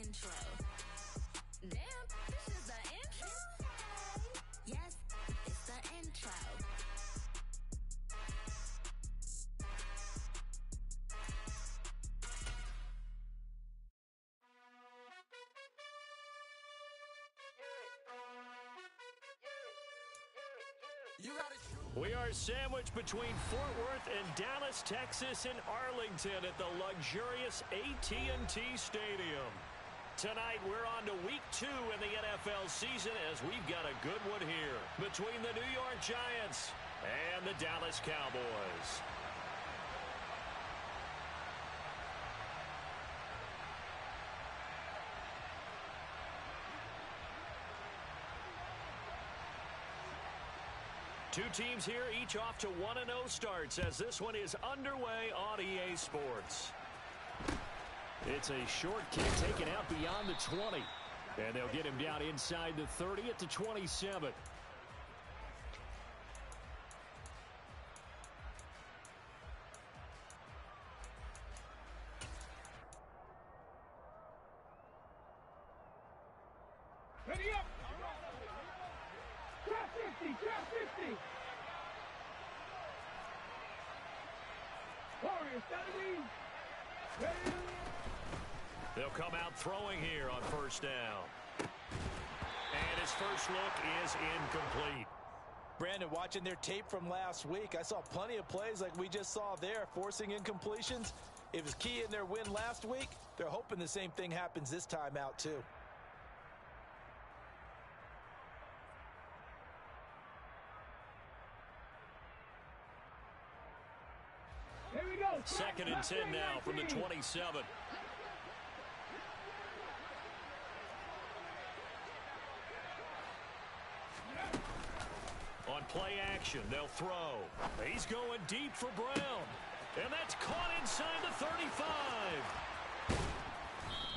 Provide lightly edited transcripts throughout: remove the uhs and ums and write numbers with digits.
intro. Damn, this is the intro? Yes, it's the intro. We are sandwiched between Fort Worth and Dallas, Texas, and Arlington at the luxurious AT&T Stadium. Tonight, we're on to week 2 in the NFL season as we've got a good one here between the New York Giants and the Dallas Cowboys. Two teams here, each off to 1-0 starts as this one is underway on EA Sports. It's a short kick taken out beyond the 20. And they'll get him down inside the 30 at the 27. Ready up! Trap 50! Trap 50! Warriors, standing! Ready! They'll come out throwing here on first down. And his first look is incomplete. Brandon, watching their tape from last week, I saw plenty of plays like we just saw there, forcing incompletions. It was key in their win last week. They're hoping the same thing happens this time out, too. Here we go! Second and 10 now from the 27. On play action, they'll throw. He's going deep for Brown. And that's caught inside the 35.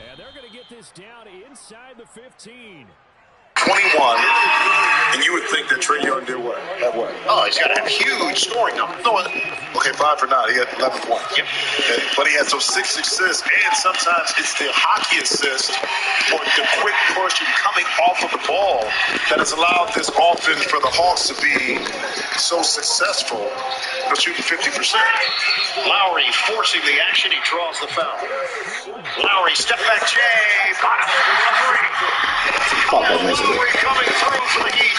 And they're going to get this down inside the 15. 21, and you would think that Trey Young did what? Have what? Oh, he's got a huge scoring number. No, Okay, 5 for 9. He had 11 points. Yep. But he had those 6 assists, and sometimes it's the hockey assist or the quick push and coming off of the ball that has allowed this offense for the Hawks to be so successful. They're shooting 50%. Lowry forcing the action. He draws the foul. Lowry, step back, Jay. Bottom three coming through for the Heat.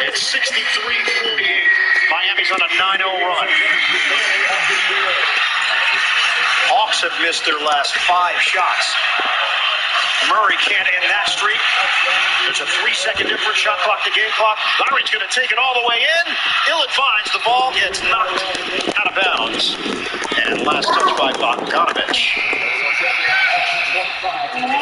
It's 63-48. Miami's on a 9-0 run. Hawks have missed their last 5 shots. Murray can't end that streak. There's a 3-second difference, shot clock to game clock. Lowry's going to take it all the way in. Ill-advised, the ball gets knocked out of bounds. And last touch by Bogdanovich.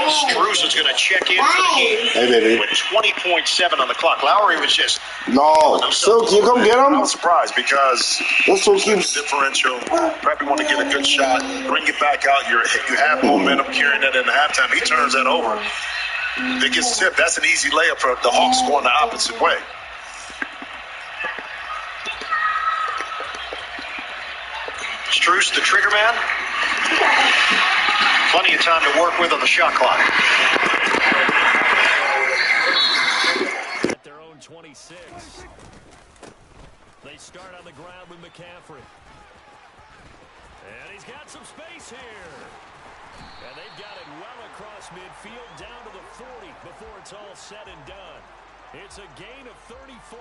Struz is going to check in for the Heat. Hey, baby. With 20.7 on the clock. Lowry was just... No. So, can you come get him? I was surprised because That's what keeps differential. Probably want to get a good shot. Bring it back out. You have momentum carrying that into halftime. He turns that over. It gets tipped. That's an easy layup for the Hawks going the opposite way. Strus, the trigger man. Plenty of time to work with on the shot clock. At their own 26. They start on the ground with McCaffrey. And he's got some space here. And they've got it well across midfield down to the 40 before it's all said and done. It's a gain of 34.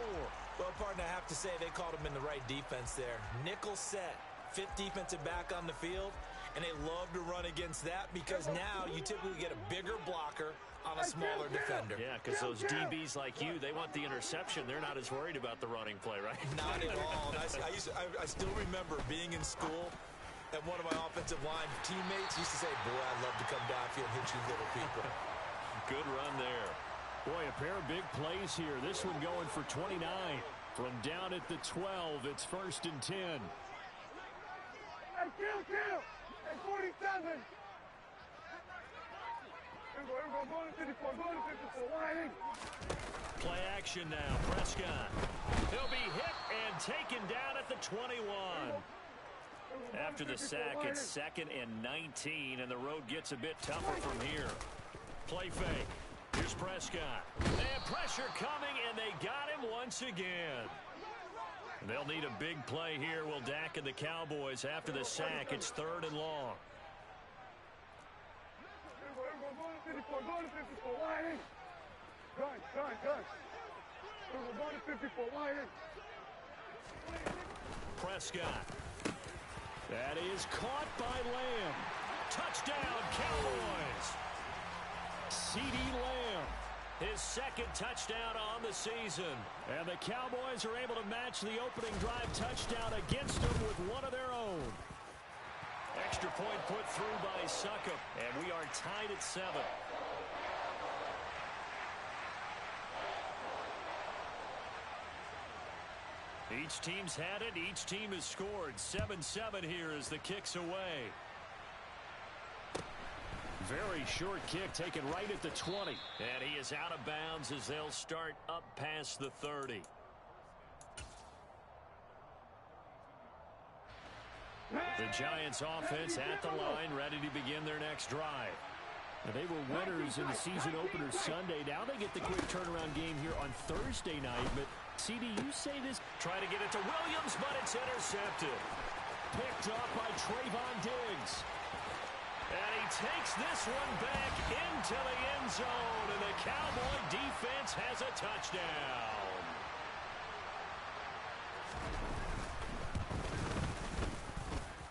Well, partner, I have to say they called him in the right defense there. Nickel set, 5th defensive back on the field, and they love to run against that because now you typically get a bigger blocker on a smaller defender. Yeah, because those DBs like you, they want the interception. They're not as worried about the running play, right? Not at all. And I still remember being in school, and one of my offensive line teammates used to say, boy, I'd love to come downfield and hit you little people. Good run there. Boy, a pair of big plays here. This one going for 29. From down at the 12, it's 1st and 10. Hey, kill! Hey, 47! Go to 54, go to 54, wide in. Play action now, Prescott. He'll be hit and taken down at the 21. After the sack, it's 2nd and 19, and the road gets a bit tougher from here. Play fake. Here's Prescott. And pressure coming, and they got him once again. They'll need a big play here, will Dak and the Cowboys. After the sack, it's 3rd and long. Prescott. That is caught by Lamb. Touchdown, Cowboys. C.D. Lamb, his 2nd touchdown on the season. And the Cowboys are able to match the opening drive touchdown against them with one of their own. Extra point put through by Succop, and we are tied at 7. Each team's had it. Each team has scored. 7-7 here as the kick's away. Very short kick taken right at the 20. And he is out of bounds as they'll start up past the 30. The Giants offense at the line, ready to begin their next drive. Now, they were winners in the season opener Sunday. Now they get the quick turnaround game here on Thursday night. But, CD, you say this. Try to get it to Williams, but it's intercepted. Picked up by Trayvon Diggs. And he takes this one back into the end zone. And the Cowboy defense has a touchdown.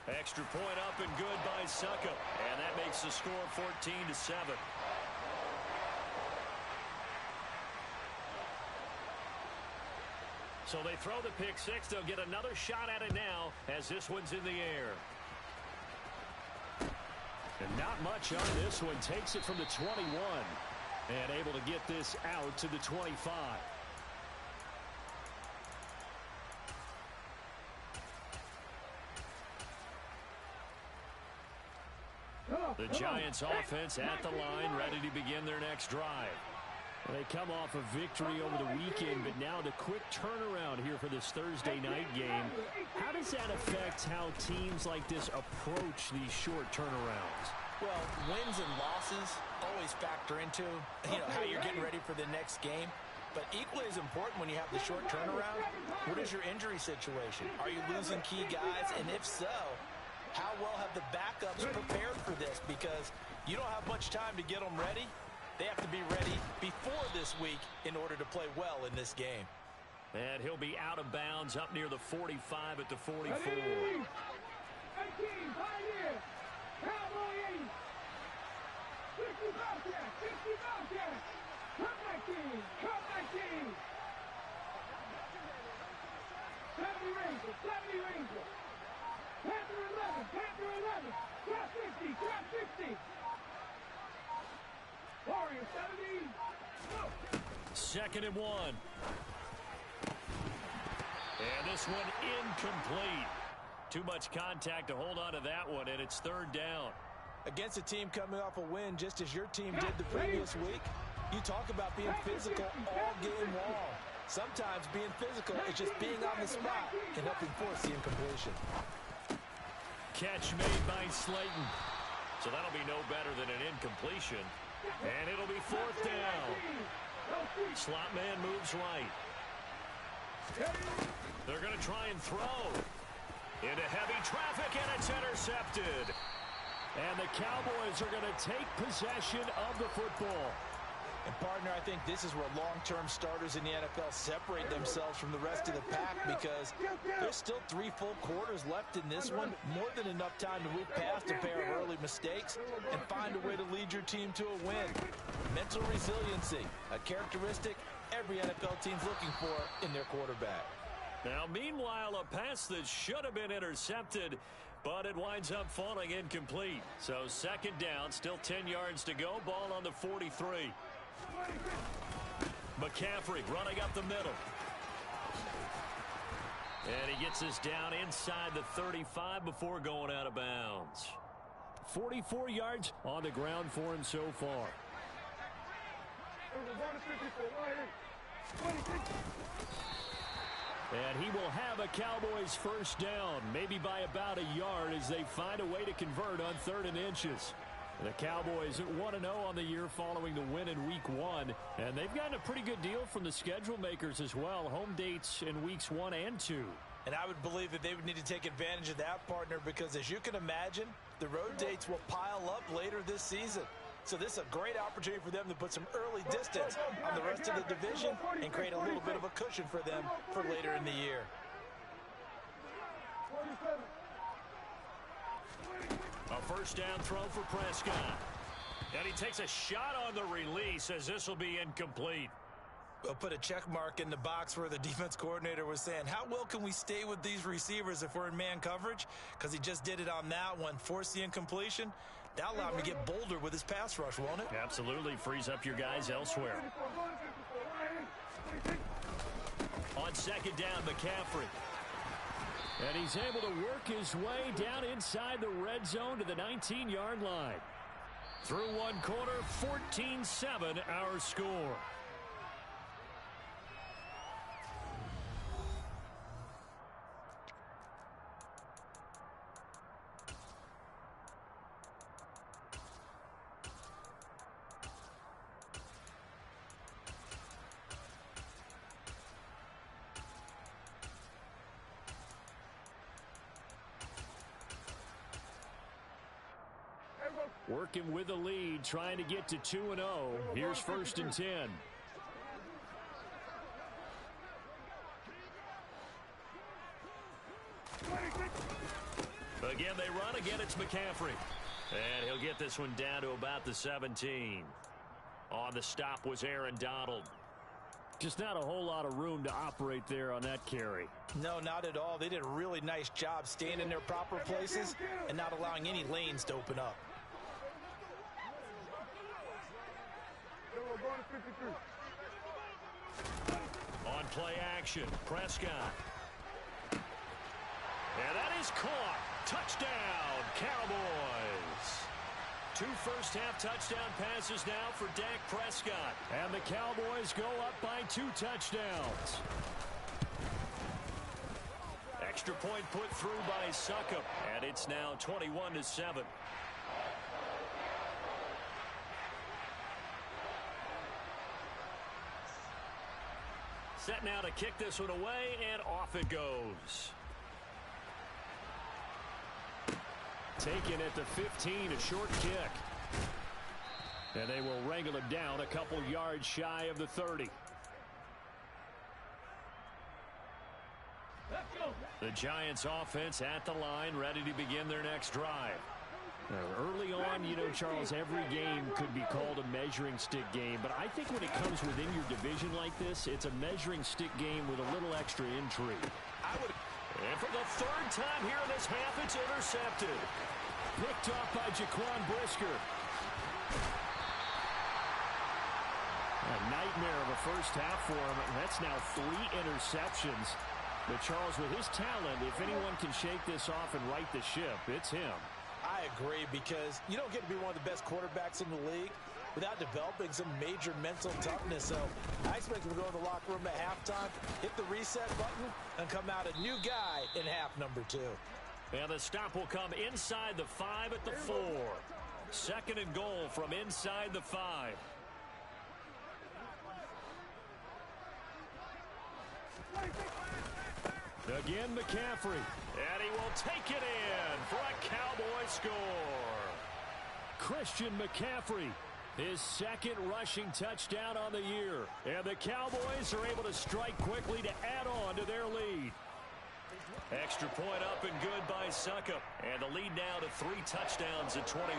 Extra point up and good by Succop. And that makes the score 14-7. So they throw the pick six. They'll get another shot at it now as this one's in the air. And not much on this one. Takes it from the 21. And able to get this out to the 25. The Giants offense at the line, ready to begin their next drive. They come off a victory over the weekend, but now the quick turnaround here for this Thursday night game. How does that affect how teams like this approach these short turnarounds? Well, wins and losses always factor into how you're getting ready for the next game. But equally as important when you have the short turnaround, what is your injury situation? Are you losing key guys? And if so, how well have the backups prepared for this? Because you don't have much time to get them ready. They have to be ready before this week in order to play well in this game. And he'll be out of bounds up near the 45 at the 44. Second and 1. And this one incomplete. Too much contact to hold on to that one, and it's 3rd down. Against a team coming off a win just as your team did the previous week, you talk about being physical all game long. Sometimes being physical is just being on the spot and helping force the incompletion. Catch made by Slayton. So that'll be no better than an incompletion. And it'll be 4th down. Slot man moves right. They're going to try and throw. Into heavy traffic, and it's intercepted. And the Cowboys are going to take possession of the football. And, partner, I think this is where long-term starters in the NFL separate themselves from the rest of the pack because there's still 3 full quarters left in this one. More than enough time to move past a pair of early mistakes and find a way to lead your team to a win. Mental resiliency, a characteristic every NFL team's looking for in their quarterback. Now, meanwhile, a pass that should have been intercepted, but it winds up falling incomplete. So 2nd down, still 10 yards to go. Ball on the 43. McCaffrey running up the middle. And he gets this down inside the 35 before going out of bounds. 44 yards on the ground for him so far. And he will have a Cowboys 1st down, maybe by about a yard as they find a way to convert on 3rd and inches. The Cowboys 1-0 on the year following the win in Week 1. And they've gotten a pretty good deal from the schedule makers as well. Home dates in Weeks 1 and 2. And I would believe that they would need to take advantage of that, partner, because as you can imagine, the road dates will pile up later this season. So this is a great opportunity for them to put some early distance on the rest of the division and create a little bit of a cushion for them for later in the year. A first down throw for Prescott. And he takes a shot on the release as this will be incomplete. We'll put a check mark in the box where the defense coordinator was saying, how well can we stay with these receivers if we're in man coverage? Because he just did it on that one, forced the incompletion. That'll allow him to get bolder with his pass rush, won't it? Absolutely. Frees up your guys elsewhere. On second down, McCaffrey. And he's able to work his way down inside the red zone to the 19-yard line. Through one quarter, 14-7 our score. Working with the lead, trying to get to 2-0. Here's 1st and 10. Again, they run. Again, it's McCaffrey. And he'll get this one down to about the 17. On the stop was Aaron Donald. Just not a whole lot of room to operate there on that carry. No, not at all. They did a really nice job staying in their proper places and not allowing any lanes to open up. On play action, Prescott. And that is caught. Touchdown, Cowboys. 2 first-half touchdown passes now for Dak Prescott. And the Cowboys go up by 2 touchdowns. Extra point put through by Succop. And it's now 21-7. Set now to kick this one away, and off it goes. Taken at the 15, a short kick. And they will wrangle him down a couple yards shy of the 30. The Giants offense at the line, ready to begin their next drive. Early on, you know, Charles, every game could be called a measuring stick game. But I think when it comes within your division like this, it's a measuring stick game with a little extra intrigue. And for the 3rd time here in this half, it's intercepted. Picked off by Jaquan Brisker. A nightmare of a first half for him. That's now 3 interceptions. But Charles, with his talent, if anyone can shake this off and right the ship, it's him. I agree, because you don't get to be one of the best quarterbacks in the league without developing some major mental toughness. So I expect him to go in the locker room at halftime, hit the reset button, and come out a new guy in half number 2. And the stop will come inside the 5 at the 4. 2nd and goal from inside the 5. Again, McCaffrey. And he will take it in for a Cowboy score. Christian McCaffrey, his 2nd rushing touchdown on the year. And the Cowboys are able to strike quickly to add on to their lead. Extra point up and good by Succop. And the lead now to 3 touchdowns at 21.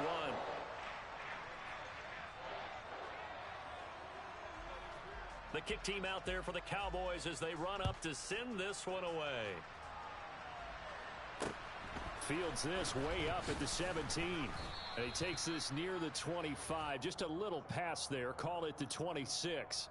The kick team out there for the Cowboys as they run up to send this one away. Fields this way up at the 17. And he takes this near the 25. Just a little pass there. Call it the 26.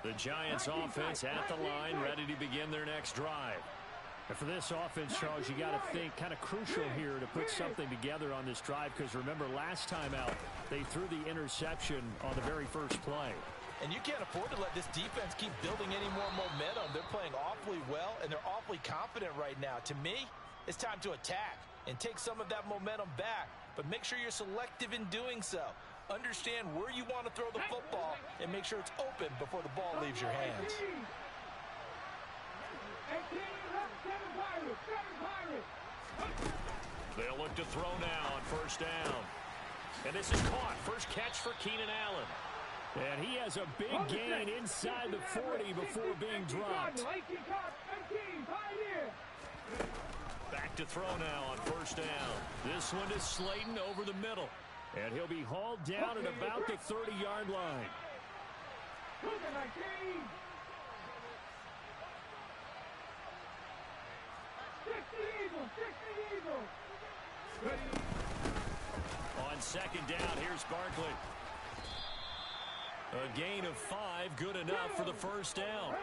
The Giants offense at the line, ready to begin their next drive. And for this offense, Charles, you got to think kind of crucial here to put something together on this drive, because remember last time out, they threw the interception on the very first play. And you can't afford to let this defense keep building any more momentum. They're playing awfully well, and they're awfully confident right now. To me, it's time to attack and take some of that momentum back. But make sure you're selective in doing so. Understand where you want to throw the football and make sure it's open before the ball leaves your hands. They'll look to throw now on first down. And this is caught. First catch for Keenan Allen. And he has a big gain inside the 40 before being dropped. Back to throw now on first down. This one is Slayton over the middle. And he'll be hauled down at about the 30-yard line. On second down, here's Barkley. A gain of 5, good enough for the first down.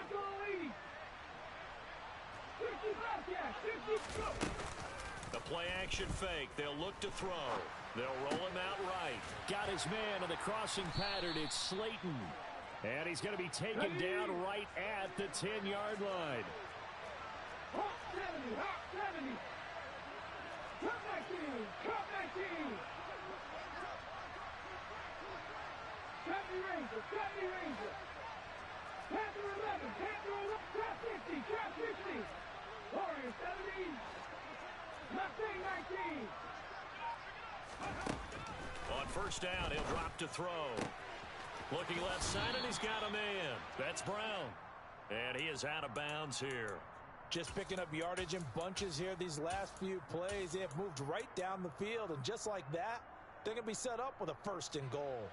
The play action fake. They'll look to throw. They'll roll him out right. Got his man on the crossing pattern. It's Slayton. And he's going to be taken down right at the 10-yard line. On first down, he'll drop to throw. Looking left side, and he's got a man. That's Brown. And he is out of bounds here. Just picking up yardage in bunches here these last few plays. They have moved right down the field, and just like that, they're going to be set up with a first and goal.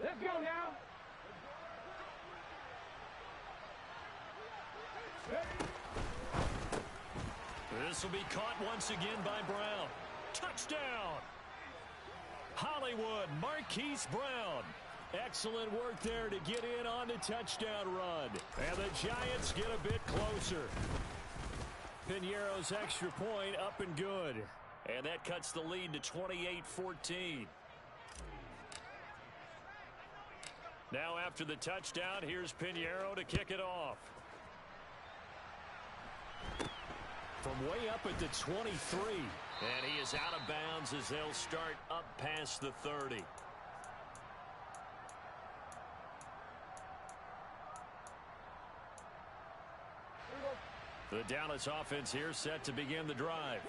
Let's go now. This will be caught once again by Brown. Touchdown! Hollywood, Marquise Brown. Excellent work there to get in on the touchdown run. And the Giants get a bit closer. Piñeiro's extra point up and good. And that cuts the lead to 28-14. Now after the touchdown, here's Piñeiro to kick it off. From way up at the 23. And he is out of bounds as they'll start up past the 30. The Dallas offense here set to begin the drive.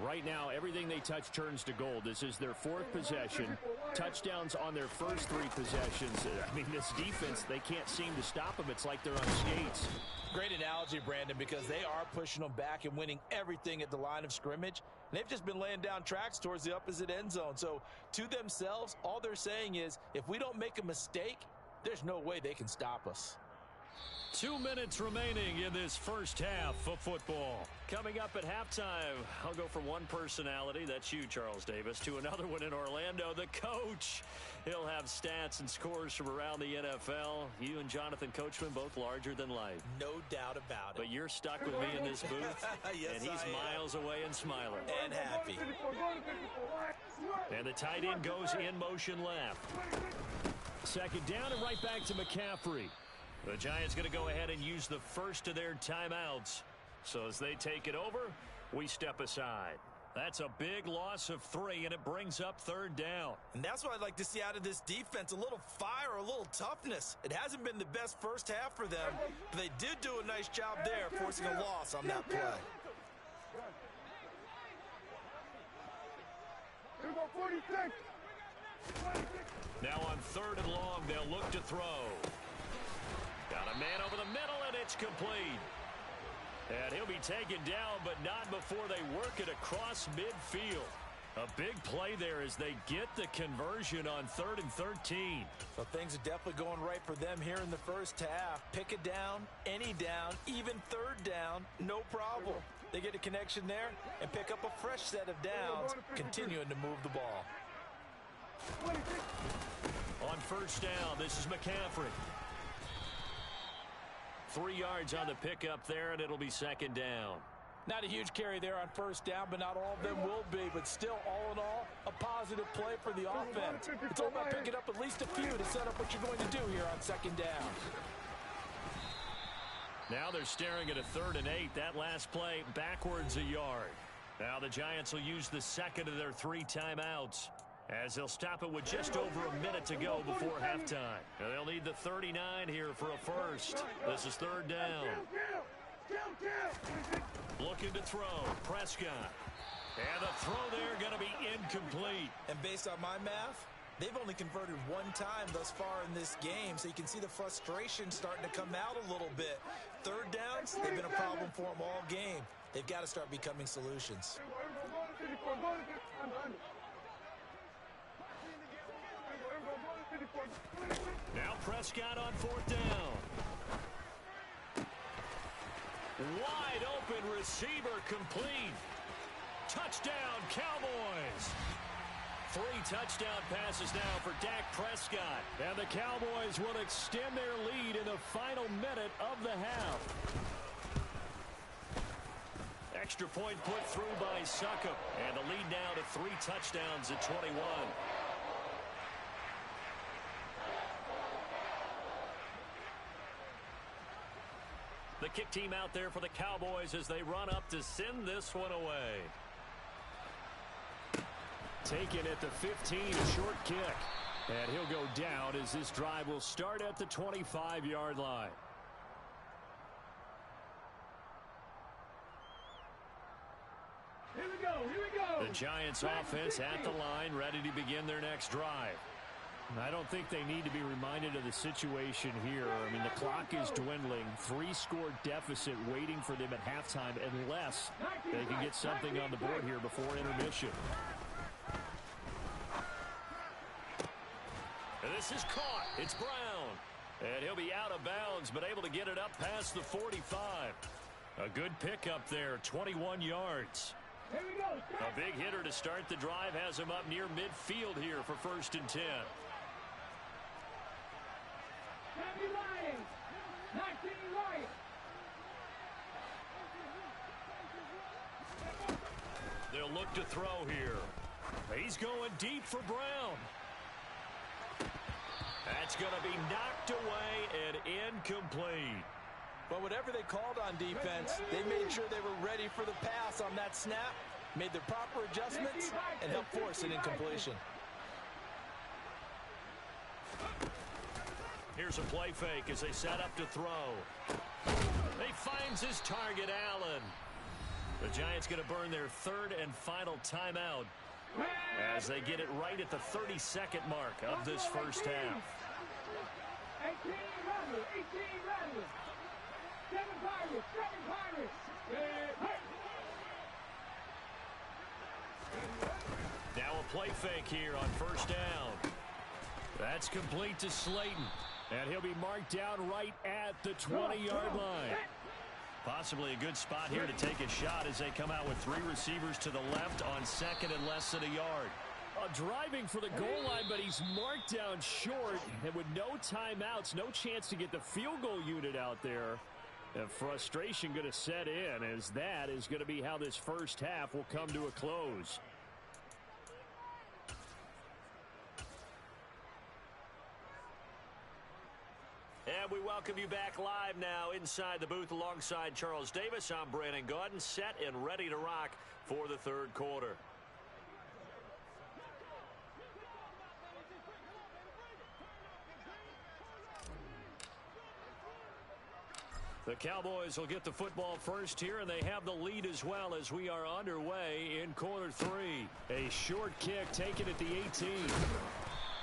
Right now, everything they touch turns to gold. This is their 4th possession. Touchdowns on their first 3 possessions. I mean, this defense, they can't seem to stop them. It's like they're on skates. Great analogy, Brandon, because they are pushing them back and winning everything at the line of scrimmage. And they've just been laying down tracks towards the opposite end zone. So to themselves, all they're saying is, if we don't make a mistake, there's no way they can stop us. 2 minutes remaining in this first half of football. Coming up at halftime, I'll go from one personality, that's you, Charles Davis, to another one in Orlando, the coach. He'll have stats and scores from around the NFL. You and Jonathan Coachman both larger than life. No doubt about it. But you're stuck with me in this booth, yes, and he's miles away and smiling. And happy. And the tight end goes in motion left. Second down and right back to McCaffrey. The Giants going to go ahead and use the first of their timeouts. So as they take it over, we step aside. That's a big loss of 3, and it brings up third down. And that's what I'd like to see out of this defense, a little fire, a little toughness. It hasn't been the best first half for them, but they did do a nice job there, forcing a loss on that play. Now on third and long, they'll look to throw. Got a man over the middle, and it's complete. And he'll be taken down, but not before they work it across midfield. A big play there as they get the conversion on 3rd and 13. So things are definitely going right for them here in the first half. Pick a down, any down, even third down, no problem. They get a connection there and pick up a fresh set of downs, continuing to move the ball. On first down, this is McCaffrey. 3 yards on the pickup there, and it'll be second down. Not a huge carry there on first down, but not all of them will be. But still, all in all, a positive play for the offense. It's all about picking up at least a few to set up what you're going to do here on second down. Now they're staring at a 3rd and 8. That last play backwards a yard. Now the Giants will use the second of their 3 timeouts, as they'll stop it with just over a minute to go before halftime. Now they'll need the 39 here for a first. This is 3rd down. Looking to throw. Prescott. And the throw there going to be incomplete. And based on my math, they've only converted 1 time thus far in this game, so you can see the frustration starting to come out a little bit. 3rd downs, they've been a problem for them all game. They've got to start becoming solutions. Now Prescott on 4th down. Wide open receiver complete. Touchdown, Cowboys. 3 touchdown passes now for Dak Prescott. And the Cowboys will extend their lead in the final minute of the half. Extra point put through by Succop. And the lead now to 3 touchdowns at 21. The kick team out there for the Cowboys as they run up to send this one away. Taken at the 15, a short kick. And he'll go down as this drive will start at the 25-yard line. Here we go, here we go. The Giants offense at the line, ready to begin their next drive. I don't think they need to be reminded of the situation here. I mean, the clock is dwindling. 3-score deficit waiting for them at halftime unless they can get something on the board here before intermission. And this is caught. It's Brown. And he'll be out of bounds, but able to get it up past the 45. A good pickup there, 21 yards. Here we go. A big hitter to start the drive has him up near midfield here for 1st and 10. They'll look to throw here. He's going deep for Brown. That's going to be knocked away and incomplete. But whatever they called on defense, they made sure they were ready for the pass on that snap, made the proper adjustments, and helped force an incompletion. Here's a play fake as they set up to throw. He finds his target, Allen. The Giants going to burn their 3rd and final timeout as they get it right at the 32nd mark of this first half. 18 Rattlers, 18 Rattlers. 7 Pirates, 7 Pirates. Now a play fake here on 1st down. That's complete to Slayton. And he'll be marked down right at the 20-yard line. Possibly a good spot here to take a shot as they come out with 3 receivers to the left on 2nd and less than a yard. Driving for the goal line, but he's marked down short. And with no timeouts, no chance to get the field goal unit out there. And frustration going to set in as that is going to be how this first half will come to a close. And we welcome you back live now inside the booth alongside Charles Davis. I'm Brandon Gaudin, set and ready to rock for the 3rd quarter. The Cowboys will get the football first here, and they have the lead as well as we are underway in quarter 3. A short kick taken at the 18.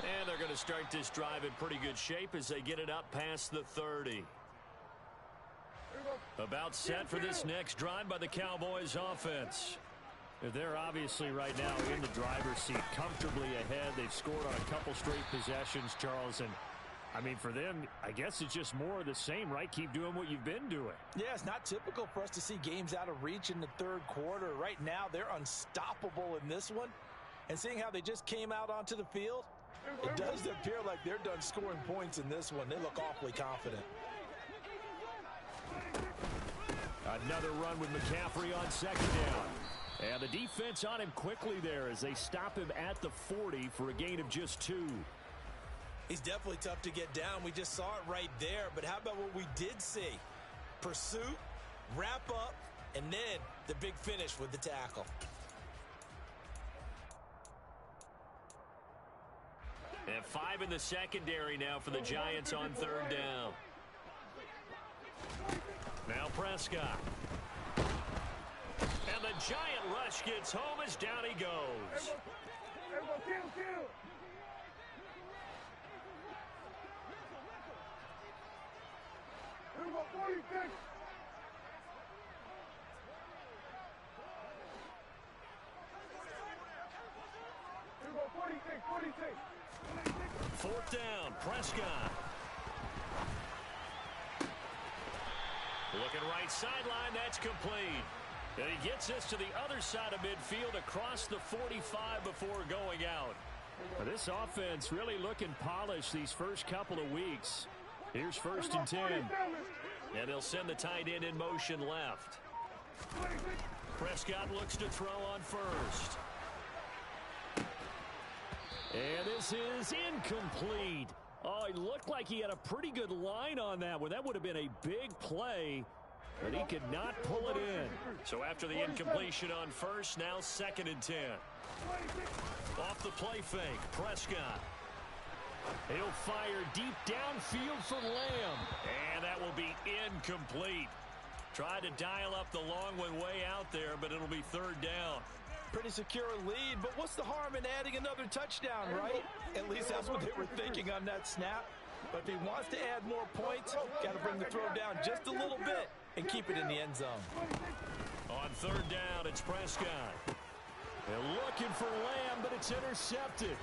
And they're going to start this drive in pretty good shape as they get it up past the 30. About set for this next drive by the Cowboys offense. They're obviously right now in the driver's seat, comfortably ahead. They've scored on a couple straight possessions, Charles. And, I mean, for them, I guess it's just more of the same, right? Keep doing what you've been doing. Yeah, it's not typical for us to see games out of reach in the 3rd quarter. Right now, they're unstoppable in this one. And seeing how they just came out onto the field, it does appear like they're done scoring points in this one. They look awfully confident. Another run with McCaffrey on second down. And the defense on him quickly there as they stop him at the 40 for a gain of just 2. He's definitely tough to get down. We just saw it right there. But how about what we did see? Pursuit, wrap up, and then the big finish with the tackle. And 5 in the secondary now for the Giants on third down. Now Prescott. And the Giant rush gets home as down he goes. Kill. Here we go, 46. Here we go, 46. Fourth down, Prescott. Looking right sideline, that's complete. And he gets us to the other side of midfield across the 45 before going out. This offense really looking polished these first couple of weeks. Here's first and 10. And they'll send the tight end in motion left. Prescott looks to throw on first. And this is incomplete. Oh, it looked like he had a pretty good line on that one. That would have been a big play, but he could not pull it in. So after the incompletion on first, now second and 10. Off the play fake, Prescott. He'll fire deep downfield for Lamb. And that will be incomplete. Tried to dial up the long one way out there, but it'll be third down. Pretty secure lead, but what's the harm in adding another touchdown, right? At least that's what they were thinking on that snap. But if he wants to add more points, got to bring the throw down just a little bit and keep it in the end zone. On third down, it's Prescott. They're looking for Lamb, but it's intercepted.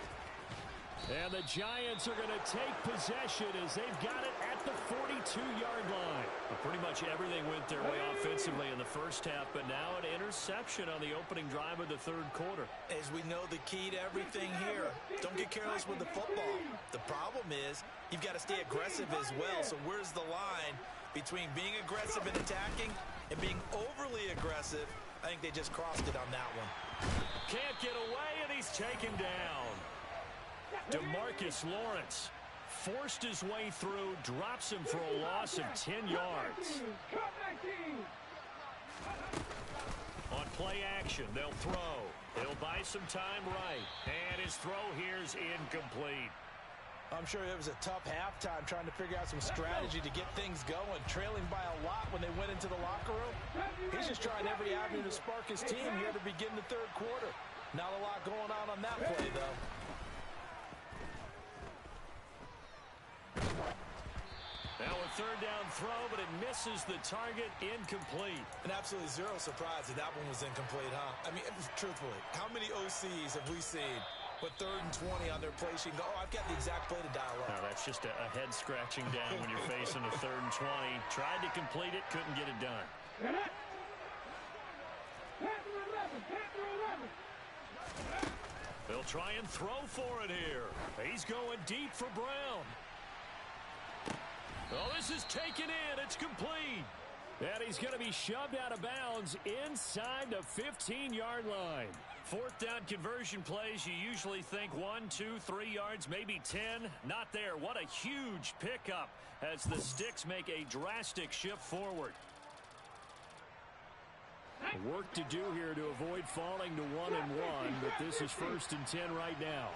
And the Giants are going to take possession as they've got it at the 42-yard line. Well, pretty much everything went their way offensively in the first half, but now an interception on the opening drive of the third quarter. As we know, the key to everything here, don't get careless with the football. The problem is you've got to stay aggressive as well. So where's the line between being aggressive and attacking and being overly aggressive? I think they just crossed it on that one. Can't get away, and he's taken down. DeMarcus Lawrence forced his way through, drops him for a loss of 10 yards. On play action, they'll throw. They'll buy some time right. And his throw here's incomplete. I'm sure it was a tough halftime trying to figure out some strategy to get things going, trailing by a lot when they went into the locker room. He's just trying every avenue to spark his team here to begin the third quarter. Not a lot going on that play, though. Now a third down throw, but it misses the target, incomplete. And absolutely zero surprise that one was incomplete, huh? I mean, truthfully, how many OCs have we seen with third and 20 on their play sheet and go, oh, I've got the exact play to dial up? No, that's just a head scratching down when you're facing a third and 20. Tried to complete it, couldn't get it done. They'll try and throw for it here. He's going deep for Brown. Oh, this is taken in. It's complete. And he's going to be shoved out of bounds inside the 15-yard line. Fourth down conversion plays, you usually think 1, 2, 3 yards, maybe 10. Not there. What a huge pickup as the Sticks make a drastic shift forward. Work to do here to avoid falling to 1-1, but this is first and 10 right now.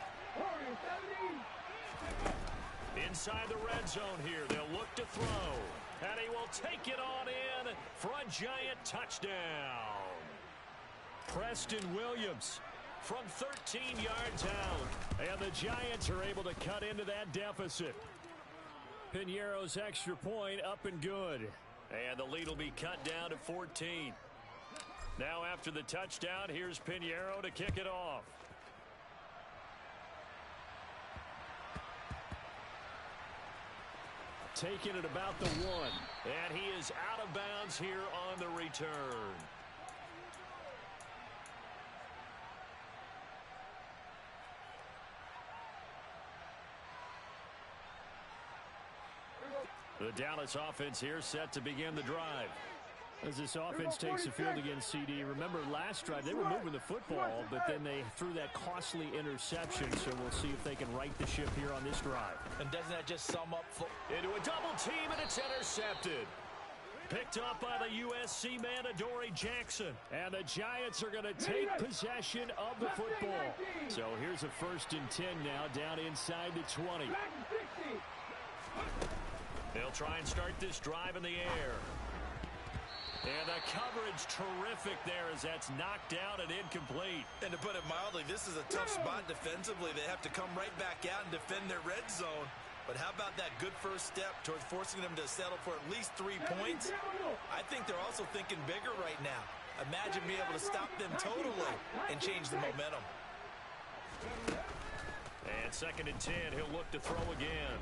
Inside the red zone here, they'll look to throw. And he will take it on in for a Giant touchdown. Preston Williams from 13 yards out. And the Giants are able to cut into that deficit. Piñeiro's extra point up and good. And the lead will be cut down to 14. Now after the touchdown, here's Piñeiro to kick it off. Taking it about the 1. And he is out of bounds here on the return. The Dallas offense here set to begin the drive. As this offense takes the field against CD, remember last drive they were moving the football, but then they threw that costly interception, so we'll see if they can right the ship here on this drive. And doesn't that just sum up? Into a double team, and it's intercepted. Picked up by the USC man, Adoree Jackson. And the Giants are going to take possession of the football. So here's a 1st and 10 now, down inside the 20. They'll try and start this drive in the air. And the coverage terrific there as that's knocked down and incomplete. And to put it mildly, this is a tough spot defensively. They have to come right back out and defend their red zone. But how about that good first step towards forcing them to settle for at least 3 points? I think they're also thinking bigger right now. Imagine being able to stop them totally and change the momentum. And 2nd and 10, he'll look to throw again.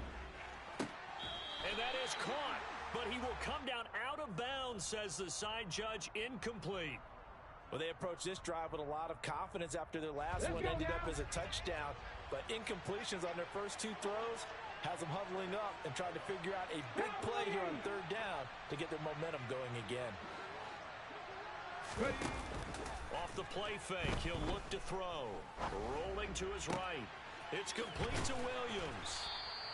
And that is caught. But he will come down out of bounds, says the side judge, incomplete. Well, they approached this drive with a lot of confidence after their last one ended up as a touchdown. But incompletions on their first 2 throws has them huddling up and trying to figure out a big play here on 3rd down to get their momentum going again. Off the play fake, he'll look to throw. Rolling to his right. It's complete to Williams.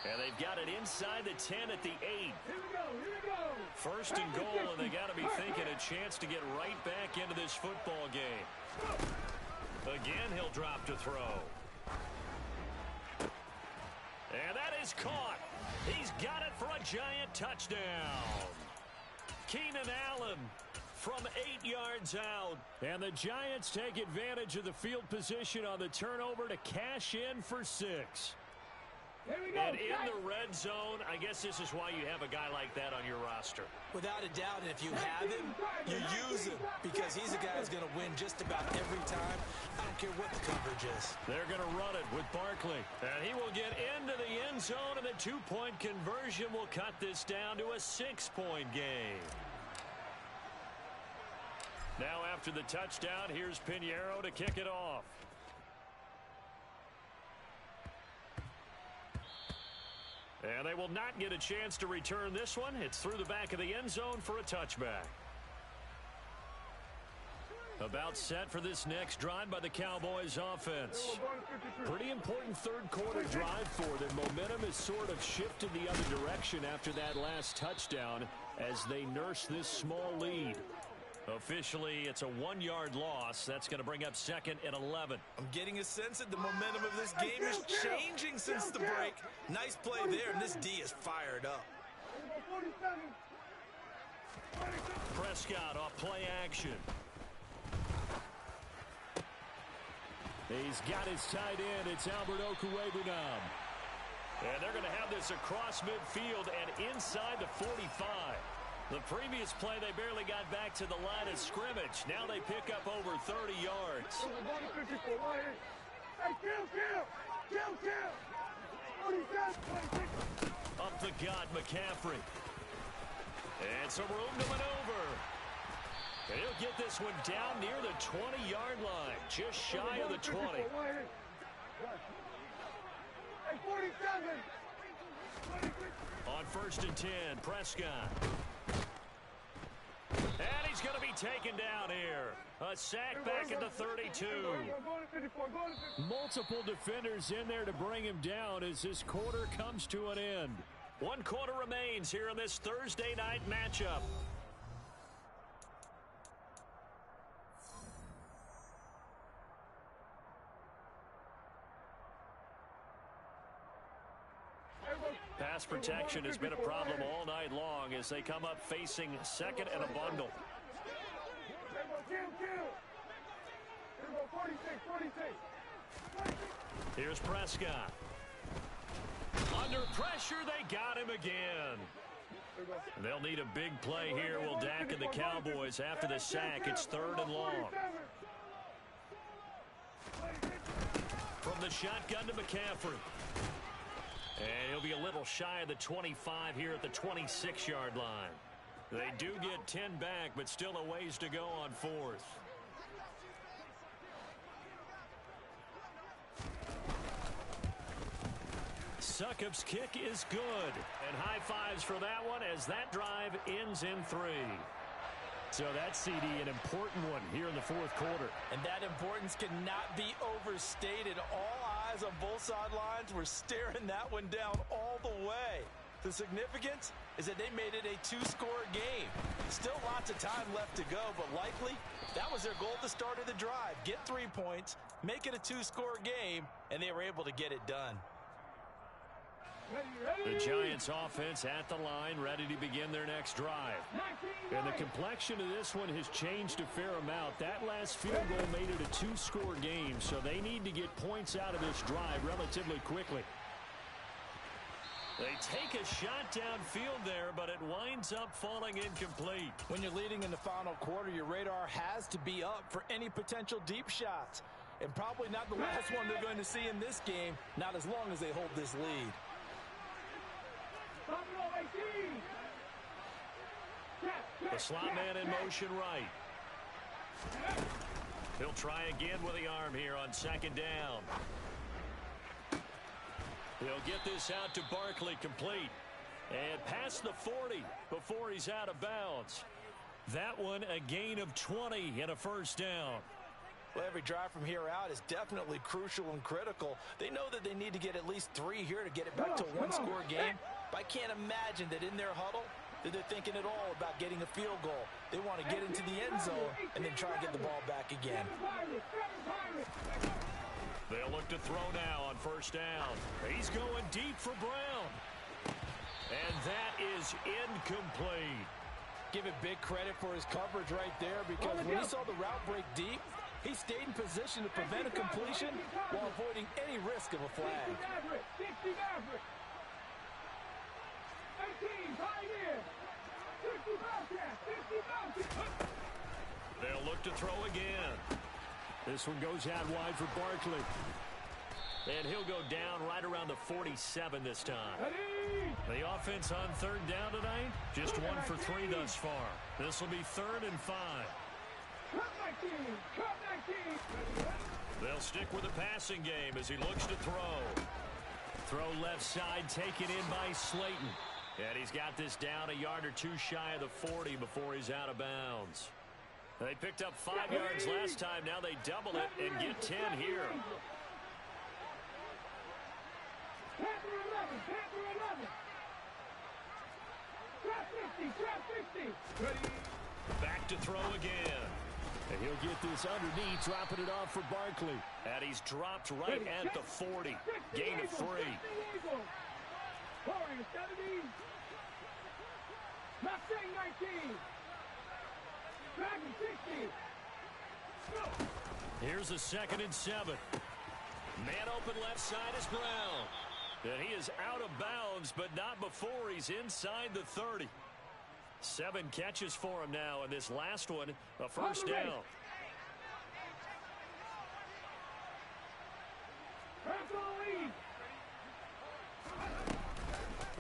And they've got it inside the 10 at the 8. Here we go. 1st and goal, and they got to be thinking a chance to get right back into this football game. Again, he'll drop to throw. And that is caught. He's got it for a Giant touchdown. Keenan Allen from 8 yards out. And the Giants take advantage of the field position on the turnover to cash in for 6. And in the red zone, I guess this is why you have a guy like that on your roster. Without a doubt, and if you have him, you use him because he's a guy who's going to win just about every time. I don't care what the coverage is. They're going to run it with Barkley. And he will get into the end zone, and the 2-point conversion will cut this down to a 6-point game. Now after the touchdown, here's Pinheiro to kick it off. And they will not get a chance to return this one. It's through the back of the end zone for a touchback. About set for this next drive by the Cowboys offense. Pretty important 3rd quarter drive for them. Momentum has sort of shifted the other direction after that last touchdown as they nurse this small lead. Officially, it's a 1-yard loss. That's going to bring up 2nd and 11. I'm getting a sense that the momentum of this game is changing since the break. Nice play there, and this D is fired up. Prescott off play action. He's got his tight end. It's Albert Okwuegbunam. And they're going to have this across midfield and inside the 45. The previous play, they barely got back to the line of scrimmage. Now they pick up over 30 yards. Up the gut, McCaffrey. And some room to maneuver. And he'll get this one down near the 20-yard line, just shy of the 20. On 1st and 10, Prescott. And he's going to be taken down here. A sack back at the 32. Multiple defenders in there to bring him down as this quarter comes to an end. 1 quarter remains here in this Thursday night matchup. Pass protection has been a problem all night long as they come up facing 2nd and a bundle. Here's Prescott. Under pressure, they got him again. They'll need a big play here, will Dak and the Cowboys. After the sack, it's 3rd and long. From the shotgun to McCaffrey. And he'll be a little shy of the 25 here at the 26-yard line. They do get 10 back, but still a ways to go on 4th. Succop's kick is good. And high fives for that one as that drive ends in 3. So that CD, an important one here in the fourth quarter. And that importance cannot be overstated. All eyes on both sidelines were staring that one down all the way. The significance is that they made it a two-score game. Still lots of time left to go, but likely that was their goal at the start of the drive. Get 3 points, make it a two-score game, and they were able to get it done. The Giants offense at the line, ready to begin their next drive. And the complexion of this one has changed a fair amount. That last field goal made it a two-score game, so they need to get points out of this drive relatively quickly. They take a shot downfield there, but it winds up falling incomplete. When you're leading in the final quarter, your radar has to be up for any potential deep shots. And probably not the last one they're going to see in this game, not as long as they hold this lead. The slot man in motion right. He'll try again with the arm here on second down. He'll get this out to Barkley, complete. And past the 40 before he's out of bounds. That one a gain of 20 and a first down. Well, every drive from here out is definitely crucial and critical. They know that they need to get at least 3 here to get it back to a one-score game. But I can't imagine that in their huddle that they're thinking at all about getting a field goal. They want to get into the end zone and then try and get the ball back again. They'll look to throw now on first down. He's going deep for Brown. And that is incomplete. Give it big credit for his coverage right there, because when he saw the route break deep, he stayed in position to prevent a completion while avoiding any risk of a flag. They'll look to throw again. This one goes out wide for Barkley. And he'll go down right around the 47 this time. The offense on third down tonight, just 1 for 3 thus far. This will be 3rd and 5. They'll stick with the passing game as he looks to throw. Throw left side, taken in by Slayton. And he's got this down a yard or 2 shy of the 40 before he's out of bounds. They picked up 5 yards last time. Now they double it and get 10 here. Back to throw again. And he'll get this underneath, dropping it off for Barkley. And he's dropped right at the 40. Gain of 3. Here's a 2nd and 7. Man open left side is Brown. And he is out of bounds, but not before he's inside the 30. 7 catches for him now, and this last one, a first down.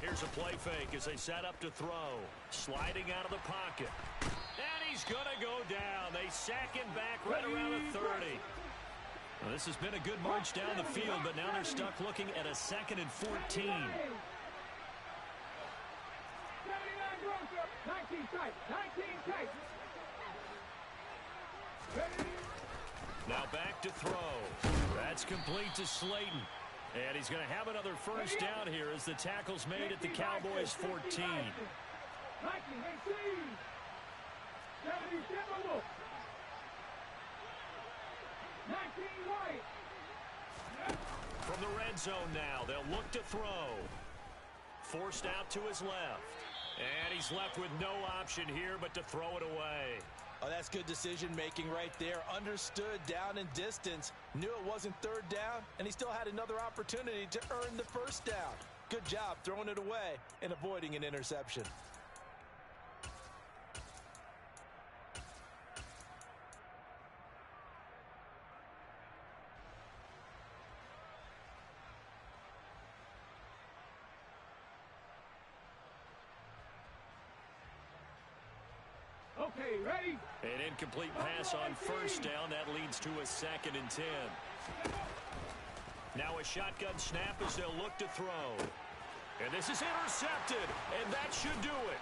Here's a play fake as they set up to throw. Sliding out of the pocket. And he's going to go down. They sack him back right around the 30. Well, this has been a good march down the field, but now they're stuck looking at a 2nd and 14. Now back to throw. That's complete to Slayton. And he's going to have another first down here as the tackle's made at the Cowboys' 14. From the red zone now, they'll look to throw. Forced out to his left. And he's left with no option here but to throw it away. Oh, that's good decision-making right there. Understood down in distance. Knew it wasn't 3rd down, and he still had another opportunity to earn the first down. Good job throwing it away and avoiding an interception. Okay, ready? An incomplete pass on first down. That leads to a 2nd and 10. Now a shotgun snap as they'll look to throw. And this is intercepted, and that should do it.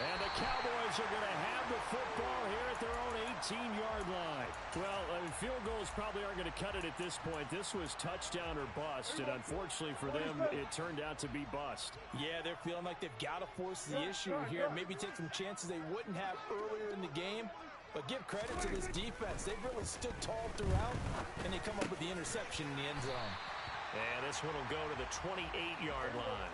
And the Cowboys are going to have the football here at their own 18-yard line. Well, field goals probably aren't going to cut it at this point. This was touchdown or bust, and unfortunately for them, it turned out to be bust. Yeah, they're feeling like they've got to force the issue here, maybe take some chances they wouldn't have earlier in the game. But give credit to this defense. They've really stood tall throughout, and they come up with the interception in the end zone. And this one will go to the 28-yard line.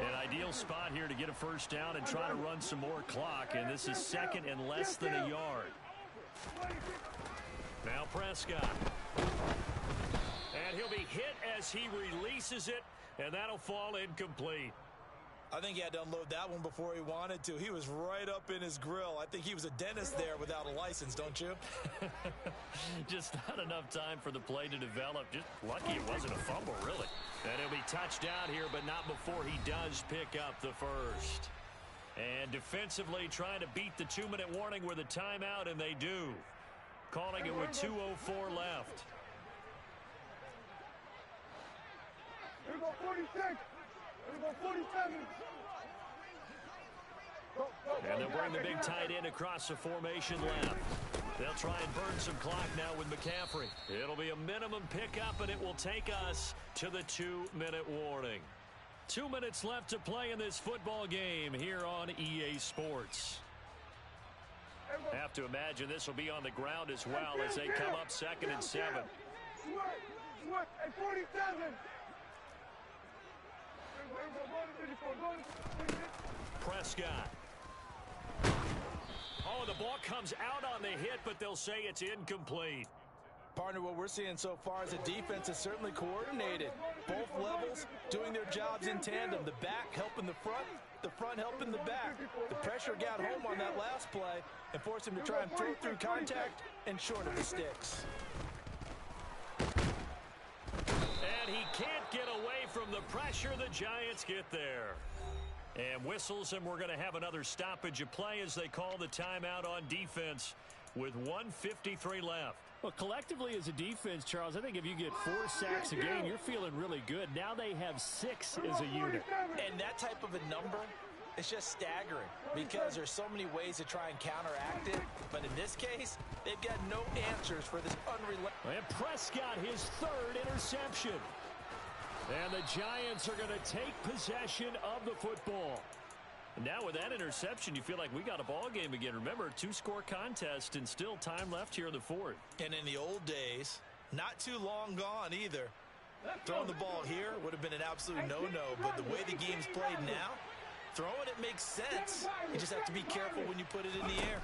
An ideal spot here to get a first down and try to run some more clock, and this is second and less than a yard. Now Prescott. And he'll be hit as he releases it, and that'll fall incomplete. I think he had to unload that one before he wanted to. He was right up in his grill. I think he was a dentist there without a license, don't you? Just not enough time for the play to develop. Just lucky it wasn't a fumble, really. And he'll be touched out here, but not before he does pick up the first. And defensively trying to beat the 2-minute warning with a timeout, and they do. Calling it with 2:04 left. Here we go, 46. Here we go, 47. And they'll bring the big tight end across the formation left. They'll try and burn some clock now with McCaffrey. It'll be a minimum pickup, and it will take us to the 2-minute warning. 2 minutes left to play in this football game here on EA Sports. Have to imagine this will be on the ground as well as they come up 2nd and 7. At 47. Prescott. Oh, the ball comes out on the hit, but they'll say it's incomplete. Partner, what we're seeing so far is the defense is certainly coordinated. Both levels doing their jobs in tandem. The back helping the front helping the back. The pressure got home on that last play and forced him to try and throw through contact and short of the sticks. And he can't get away from the pressure. The Giants get there. And whistles, and we're going to have another stoppage of play as they call the timeout on defense with 1:53 left. Well, collectively as a defense, Charles, I think if you get 4 sacks a game, you're feeling really good. Now they have 6 as a unit. And that type of a number is just staggering because there's so many ways to try and counteract it. But in this case, they've got no answers for this unrelenting. And Prescott, his 3rd interception. And the Giants are going to take possession of the football. And now with that interception, you feel like we got a ball game again. Remember, 2-score contest and still time left here in the 4th. And in the old days, not too long gone either. Throwing the ball here would have been an absolute no-no. But the way the game's played now, throwing it makes sense. You just have to be careful when you put it in the air.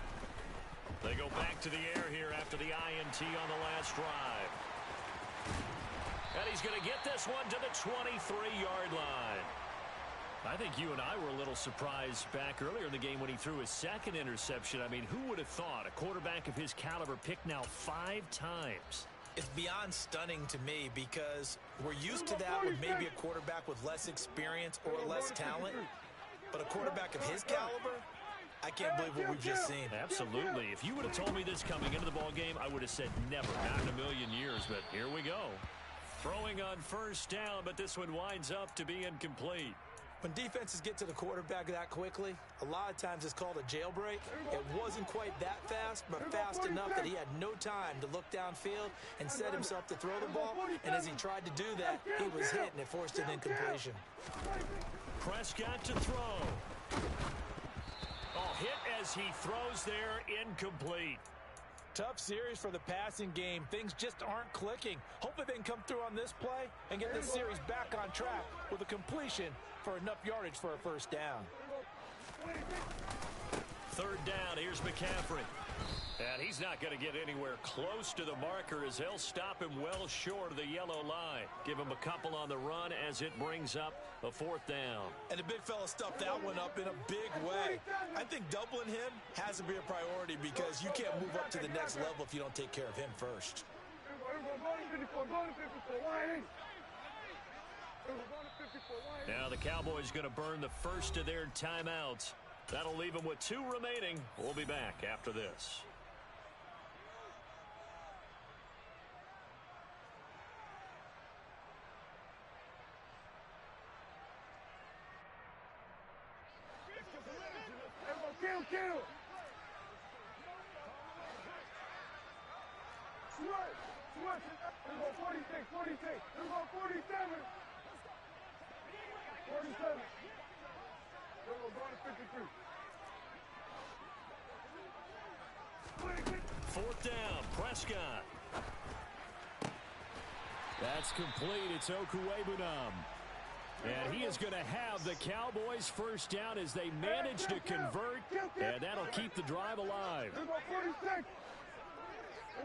They go back to the air here after the INT on the last drive. And he's going to get this one to the 23-yard line. I think you and I were a little surprised back earlier in the game when he threw his 2nd interception. I mean, who would have thought a quarterback of his caliber picked now 5 times? It's beyond stunning to me because we're used to that with maybe a quarterback with less experience or less talent. But a quarterback of his caliber, I can't believe what we've just seen. Absolutely. If you would have told me this coming into the ball game, I would have said never, not in a million years. But here we go. Throwing on first down, but this one winds up to be incomplete. When defenses get to the quarterback that quickly, a lot of times it's called a jailbreak. It wasn't quite that fast, but fast enough that he had no time to look downfield and set himself to throw the ball. And as he tried to do that, he was hit, and it forced an incompletion. Prescott to throw. Oh, hit as he throws there, incomplete. Tough series for the passing game. Things just aren't clicking. Hopefully they can come through on this play and get this series back on track with a completion for enough yardage for a first down. 3rd down, here's McCaffrey. And he's not going to get anywhere close to the marker as they'll stop him well short of the yellow line. Give him a couple on the run as it brings up a 4th down. And the big fella stuffed that one up in a big way. I think doubling him has to be a priority because you can't move up to the next level if you don't take care of him first. Now the Cowboys going to burn the first of their timeouts. That'll leave them with 2 remaining. We'll be back after this. Here we go 46, 46. Here we go 47. 47. Here we go going to 53. Fourth down, Prescott. That's complete. It's Okuwebunam. And he is going to have the Cowboys first down as they manage to convert, and that'll keep the drive alive. Here we go 46. Here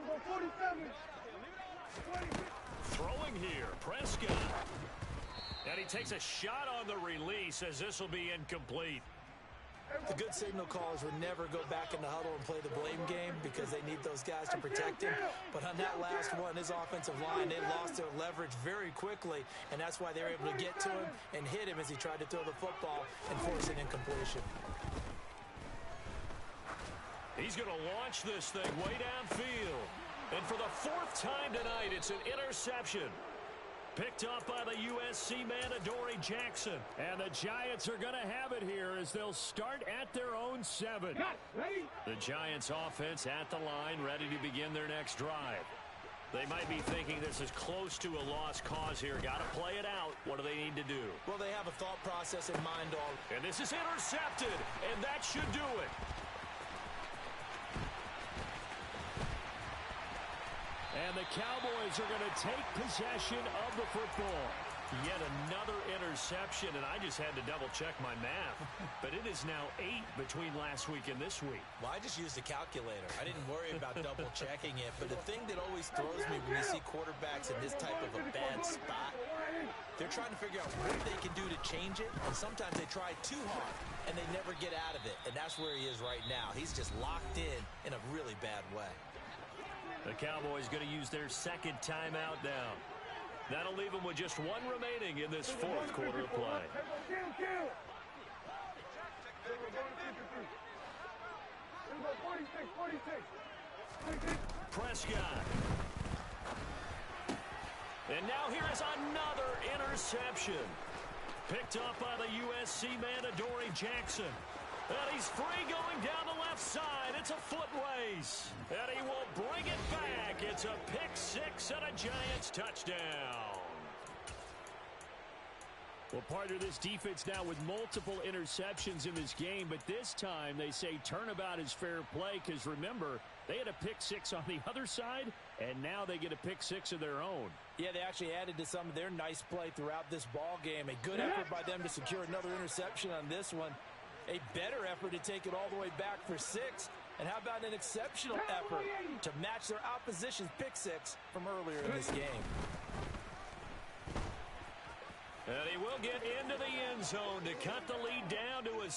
we go 47. 26. Throwing here, Prescott. And he takes a shot on the release as this will be incomplete. The good signal callers would never go back in the huddle and play the blame game because they need those guys to protect him. But on that last one, his offensive line, they lost their leverage very quickly, and that's why they were able to get to him and hit him as he tried to throw the football and force an incompletion. He's going to launch this thing way downfield. And for the fourth time tonight, it's an interception. Picked up by the USC man, Adoree Jackson. And the Giants are going to have it here as they'll start at their own 7. The Giants offense at the line, ready to begin their next drive. They might be thinking this is close to a lost cause here. Got to play it out. What do they need to do? Well, they have a thought process in mind all. And this is intercepted, and that should do it. And the Cowboys are going to take possession of the football. Yet another interception, and I just had to double-check my math. But it is now 8 between last week and this week. Well, I just used a calculator. I didn't worry about double-checking it. But the thing that always throws me when you see quarterbacks in this type of a bad spot, they're trying to figure out what they can do to change it. And sometimes they try too hard, and they never get out of it. And that's where he is right now. He's just locked in a really bad way. The Cowboys going to use their second timeout now. That'll leave them with just one remaining in this fourth quarter of play. Prescott. And now here is another interception. Picked up by the USC man, Adoree Jackson. And he's free going down the left side. It's a foot race. And he will bring it back. It's a pick 6 and a Giants touchdown. Well, partner, this defense now with multiple interceptions in this game, but this time they say turnabout is fair play because, remember, they had a pick 6 on the other side, and now they get a pick 6 of their own. Yeah, they actually added to some of their nice play throughout this ball game. A good effort by them to secure another interception on this one. A better effort to take it all the way back for 6. And how about an exceptional effort to match their opposition's pick 6 from earlier in this game. And he will get into the end zone to cut the lead down to a